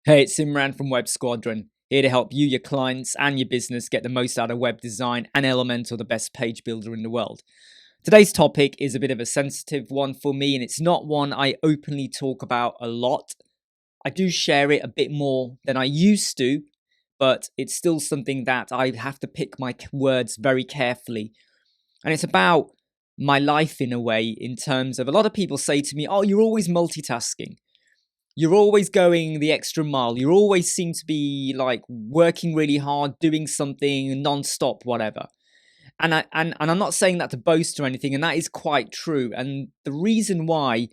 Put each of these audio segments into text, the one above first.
Hey, it's Imran from Squadron, here to help you, your clients, and your business get the most out of web design and Elementor, the best page builder in the world. Today's topic is a bit of a sensitive one for me, and it's not one I openly talk about a lot. I do share it a bit more than I used to, but it's still something that I have to pick my words very carefully. And it's about my life in a way, in terms of a lot of people say to me, oh, you're always multitasking. You're always going the extra mile. You always seem to be like working really hard, doing something non-stop, whatever. And I'm not saying that to boast or anything, and that is quite true. And the reason why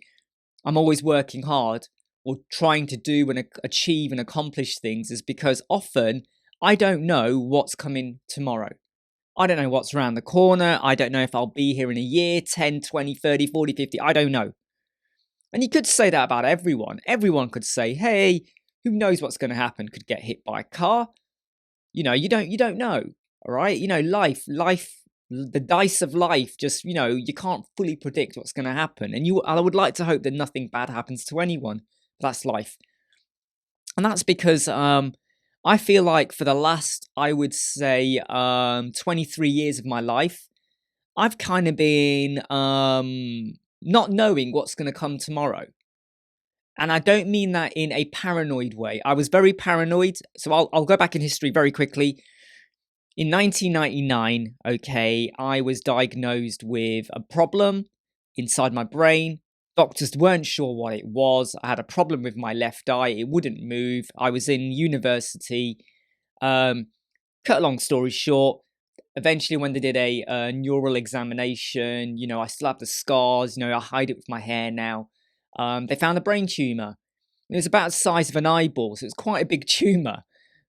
I'm always working hard or trying to do and achieve and accomplish things is because often I don't know what's coming tomorrow. I don't know what's around the corner. I don't know if I'll be here in a year, 10, 20, 30, 40, 50. I don't know. And you could say that about everyone. Everyone could say, hey, who knows what's going to happen? Could get hit by a car. You don't know. All right. Life, the dice of life, just, you can't fully predict what's going to happen. And I would like to hope that nothing bad happens to anyone. That's life. And that's because I feel like for the last, I would say, 23 years of my life, I've kind of been not knowing what's going to come tomorrow. And I don't mean that in a paranoid way. I was very paranoid. So I'll go back in history very quickly. In 1999, okay, I was diagnosed with a problem inside my brain. Doctors weren't sure what it was. I had a problem with my left eye. It wouldn't move. I was in university. Cut a long story short, eventually when they did a neural examination, I still have the scars, I hide it with my hair now. They found a brain tumor. It was about the size of an eyeball, so it was quite a big tumor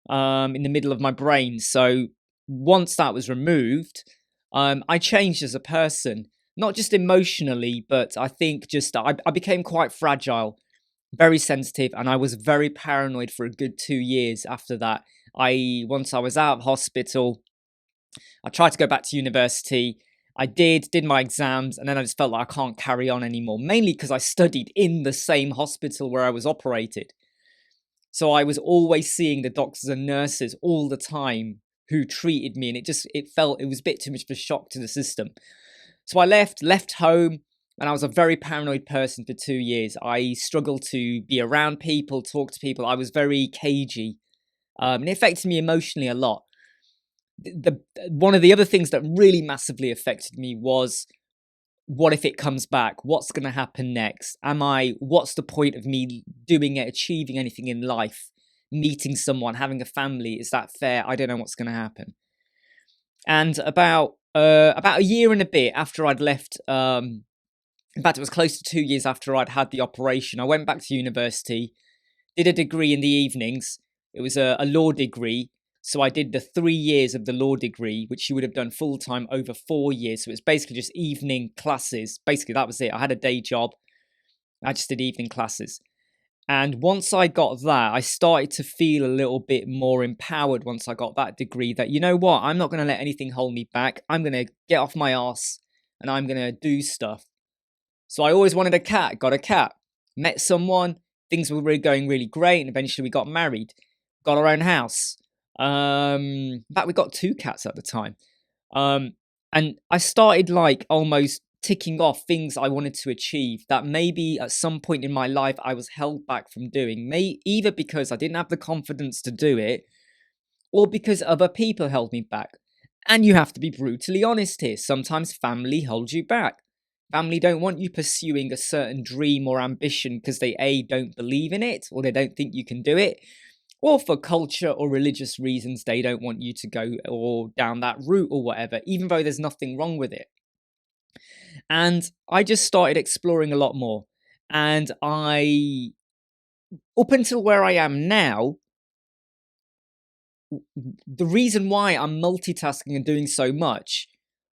in the middle of my brain. So once that was removed, I changed as a person, not just emotionally, but I think just I became quite fragile, very sensitive, and I was very paranoid for a good 2 years after that. Once I was out of hospital, I tried to go back to university. I did my exams, and then I just felt like I can't carry on anymore, mainly because I studied in the same hospital where I was operated. So I was always seeing the doctors and nurses all the time who treated me, and it was a bit too much of a shock to the system. So I left home, and I was a very paranoid person for 2 years. I struggled to be around people, talk to people. I was very cagey, and it affected me emotionally a lot. One of the other things that really massively affected me was, what if it comes back? What's going to happen next? What's the point of me doing it, achieving anything in life, meeting someone, having a family? Is that fair? I don't know what's going to happen. And about a year and a bit after I'd left, in fact, it was close to 2 years after I'd had the operation, I went back to university, did a degree in the evenings. It was a law degree. So I did the 3 years of the law degree, which you would have done full time over 4 years. So it's basically just evening classes. Basically, that was it. I had a day job. I just did evening classes. And once I got that, I started to feel a little bit more empowered once I got that degree, that, you know what, I'm not going to let anything hold me back. I'm going to get off my arse and I'm going to do stuff. So I always wanted a cat, got a cat, met someone, things were really going really great. And eventually we got married, got our own house. In fact, we got 2 cats at the time. And I started like almost ticking off things I wanted to achieve that maybe at some point in my life I was held back from doing, either because I didn't have the confidence to do it, or because other people held me back. And you have to be brutally honest here. Sometimes family holds you back. Family don't want you pursuing a certain dream or ambition because they don't believe in it, or they don't think you can do it. Or for culture or religious reasons, they don't want you to go or down that route or whatever, even though there's nothing wrong with it. And I just started exploring a lot more. And up until where I am now, the reason why I'm multitasking and doing so much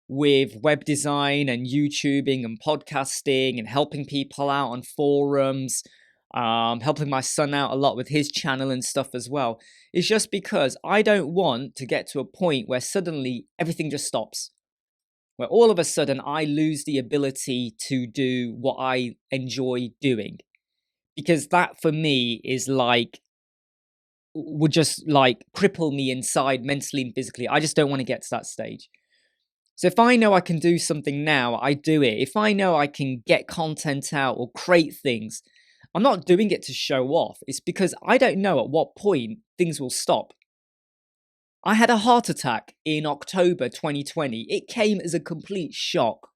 with web design and YouTubing and podcasting and helping people out on forums, helping my son out a lot with his channel and stuff as well, is just because I don't want to get to a point where suddenly everything just stops, where all of a sudden I lose the ability to do what I enjoy doing. Because that for me is like would just like cripple me inside mentally and physically. I just don't want to get to that stage. So if I know I can do something now, I do it. If I know I can get content out or create things, I'm not doing it to show off. It's because I don't know at what point things will stop. I had a heart attack in October 2020. It came as a complete shock.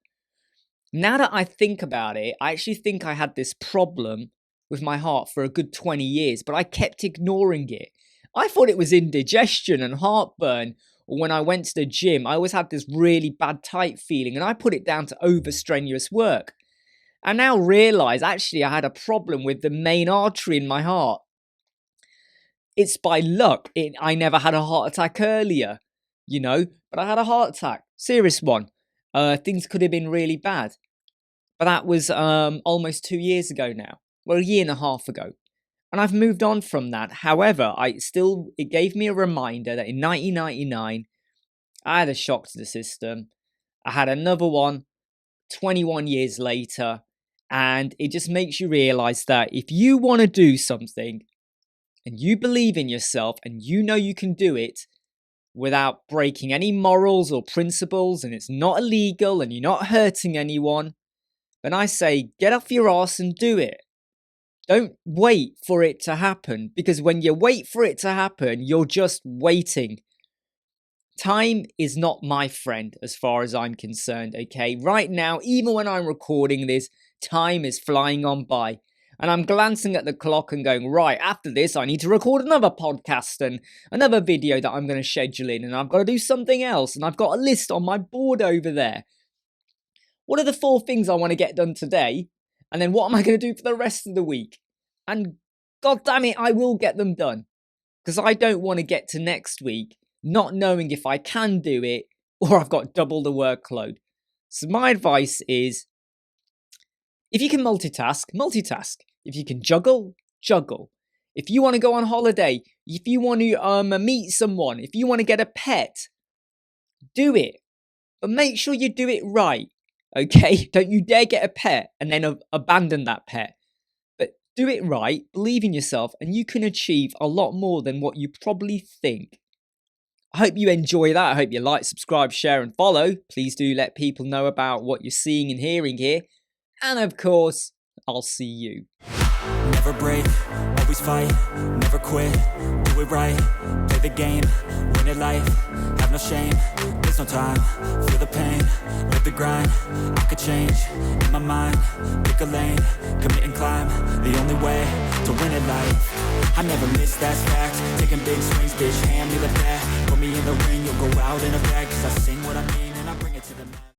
Now that I think about it, I actually think I had this problem with my heart for a good 20 years, but I kept ignoring it. I thought it was indigestion and heartburn, or when I went to the gym, I always had this really bad tight feeling, and I put it down to over strenuous work. I now realize actually I had a problem with the main artery in my heart. It's by luck I never had a heart attack earlier, but I had a heart attack, serious one. Things could have been really bad. But that was almost 2 years ago now. Well, a year and a half ago. And I've moved on from that. However, it gave me a reminder that in 1999, I had a shock to the system. I had another one 21 years later. And it just makes you realize that if you want to do something and you believe in yourself and you know you can do it without breaking any morals or principles, and it's not illegal and you're not hurting anyone, then I say get off your ass and do it. Don't wait for it to happen, because when you wait for it to happen, you're just waiting. Time is not my friend as far as I'm concerned, okay? Right now, even when I'm recording this, time is flying on by. And I'm glancing at the clock and going, right, after this, I need to record another podcast and another video that I'm going to schedule in. And I've got to do something else. And I've got a list on my board over there. What are the 4 things I want to get done today? And then what am I going to do for the rest of the week? And God damn it, I will get them done. Because I don't want to get to next week not knowing if I can do it or I've got double the workload. So my advice is, if you can multitask, multitask. If you can juggle, juggle. If you want to go on holiday, if you want to meet someone, if you want to get a pet, do it. But make sure you do it right, okay? Don't you dare get a pet and then abandon that pet. But do it right, believe in yourself, and you can achieve a lot more than what you probably think. I hope you enjoy that. I hope you like, subscribe, share, and follow. Please do let people know about what you're seeing and hearing here. And of course, I'll see you. Never break, always fight, never quit, do it right, play the game, win it life, have no shame, there's no time, feel the pain, live the grind, I could change, in my mind, pick a lane, commit and climb, the only way to win it life, I never miss, that's fact, taking big swings, bitch, hand me the bat, put me in the ring, you'll go out in a